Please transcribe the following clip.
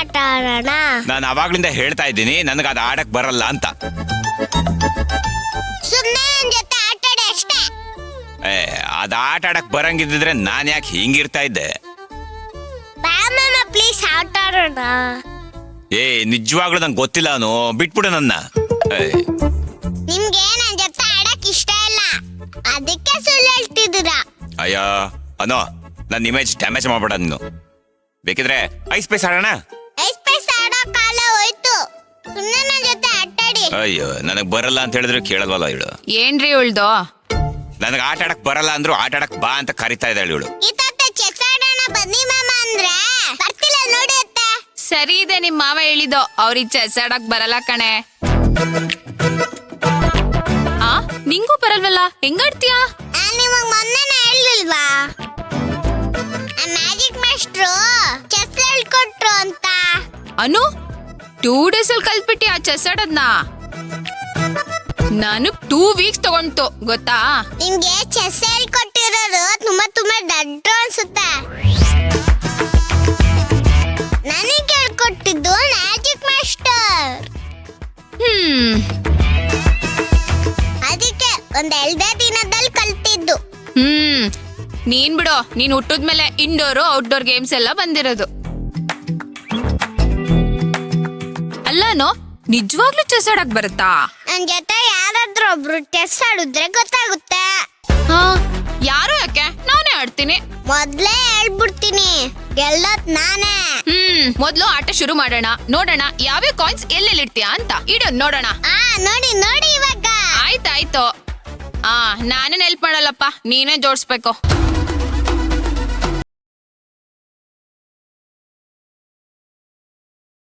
ಆಟ ಆಡೋಣ. ನಾನು ಅವಾಗ್ಲಿಂದ ಹೇಳ್ತಾ ಇದ್ದೀನಿ ನನಗೆ ಅದು ಆಡಕ್ ಬರಲ್ಲ ಅಂತ. ಸುಮ್ಮನೆ ನನ್ ಜೊತೆ ಆಟ ಆಡಿ ಅಷ್ಟೇ. ಅದು ಆಟ ಆಡಕ್ ಬರಂಗಿದ್ದಿದ್ರೆ ನಾನು ಯಾಕೆ ಹಿಂಗಿರ್ತಾ ಇದ್ದೆ? ಬಾ ಮಾಮ ಪ್ಲೀಸ್ ಆಟ ಆಡೋಣ. ನಿಜವಾಗ್ಲೂ ನಂಗೆ ಗೊತ್ತಿಲ್ಲ, ಅವನು ಬಿಟ್ಬಿಡು ನನ್ನ. ನಿಮ್ಗೆ ನನ್ ಜೊತೆ ಆಡಕ್ ಇಷ್ಟ ಇಲ್ಲ, ಅದಕ್ಕೆ ಸುಳ್ಳು ಹೇಳ್ತಿದ್ದೀರಾ. ಅಯ್ಯೋ ಅನ್ನೋ, ನನ್ನ ಇಮೇಜ್ ಡ್ಯಾಮೇಜ್ ಮಾಡ್ಬೇಡ ನೀನು. ಬೇಕಿದ್ರೆ ಐಸ್ ಪೈಸ್ ಆಡೋಣ. ಐಸ್ ಪೈಸ್ ಆಡೋ ಕಾಲ ಹೋಯ್ತು, ಸುಮ್ಮನೆ ನನ್ ಜೊತೆ ಆಟ ಆಡಿ. ಅಯ್ಯೋ ನನಗ್ ಬರಲ್ಲ ಅಂತ ಹೇಳಿದ್ರೆ ಕೇಳಲ್ವಲ್ಲ ಇವಳು. ಏನ್ರಿ ಉಳ್ದು? ನನಗೆ ಆಟ ಆಡಕ್ ಬರಲ್ಲ ಅಂದ್ರು ಆಟ ಆಡಕ್ ಬಾ ಅಂತ ಕರಿತಾ ಇದ್ದಾಳೆ ಇವಳು. ಈ ತಾತ ಚೆಸ್ ಆಡೋಣ ಬನ್ನಿ ಮಾಮ ಅಂದ್ರೆ ಬರ್ತಿಲ್ಲ ನೋಡಿ ಅತ್ತೆ. ಸರಿ ಇದೆ, ನಿಮ್ ಮಾವ ಹೇಳಿದ್ದು ಅವ್ರಿಗೆ ಚೆಸ್ ಆಡಕ್ ಬರಲ್ಲ ಕಣೆ. ನಿಂಗೂ ಬರಲ್ವಲ್ಲ, ಹೆಂಗಾಡ್ತೀಯಾ? ನಾನ್ ನಿಮಗ್ ಮೊನ್ನೆನೇ ಹೇಳಿಲ್ವಾ ಮ್ಯಾಜಿಕ್ ಮಾಸ್ಟ್ರು ಚೆಸ್ ಹೇಳ್ಕೊಟ್ರು ಅಂತ. ಅನು 2 days ಅಲ್ಲಿ ಕಲ್ತ್ಬಿಟ್ಟಿ ಆ ಚೆಸ್ ಆಡೋದ್ನ? ನಾನು 2 weeks ತಗೊಂಡ್ತು ಗೊತ್ತಾ? ನಿಮ್ಗೆ ಚೆಸ್ ಹೇಳ್ಕೊಟ್ಟಿರೋದು ತುಂಬಾ ತುಂಬಾ ದೊಡ್ಡ ಅನ್ಸುತ್ತೆ. ನನಗೆ ಹೇಳ್ಕೊಟ್ಟಿದ್ದು ಮ್ಯಾಜಿಕ್ ಮಾಸ್ಟರ್. ಅದಕ್ಕೆ ಒಂದ್ 2 ದಿನದಲ್ಲಿ ಕಲ್ತಿದ್ದು. ನೀನ್ ಬಿಡೋ, ನೀನ್ ಹುಟ್ಟದ್ಮೇಲೆ ಇಂಡೋರ್ ಔಟ್ಡೋರ್ ಗೇಮ್ಸ್ ಎಲ್ಲ ಬಂದಿರೋದು. ಅಲ್ಲಾನೋ ನಿಜವಾಗ್ಲೂ ಚೆಸ್ ಆಡಕ್ ಬರುತ್ತಾ? ನನ್ ಜೊತೆ ಯಾರಾದ್ರೂ ಒಬ್ರು ಚೆಸ್ ಆಡಿದ್ರೆ ಗೊತ್ತಾಗುತ್ತೆ. ಯಾರು? ಯಾಕೆ, ನಾನೇ ಆಡ್ತೀನಿ. ಮೊದ್ಲೇ ಹೇಳ್ಬಿಡ್ತೀನಿ, ಗೆಲ್ಲೋದ್ ನಾನೇ. ಮೊದ್ಲು ಆಟ ಶುರು ಮಾಡೋಣ, ನೋಡೋಣ ಯಾವ್ಯಾವ ಕಾಯಿನ್ಸ್ ಎಲ್ಲೆಲ್ಲಿ ಇಡ್ತೀಯಾ ಅಂತ. ಇಡು ನೋಡೋಣ. ನೋಡಿ ನೋಡಿ ಇವಾಗ. ಆಯ್ತಾಯ್ತು. ನಾನೇನ್ ಹೆಲ್ಪ್ ಮಾಡಲ್ಲಪ್ಪ, ನೀನೇ ಜೋಡಿಸ್ಬೇಕು.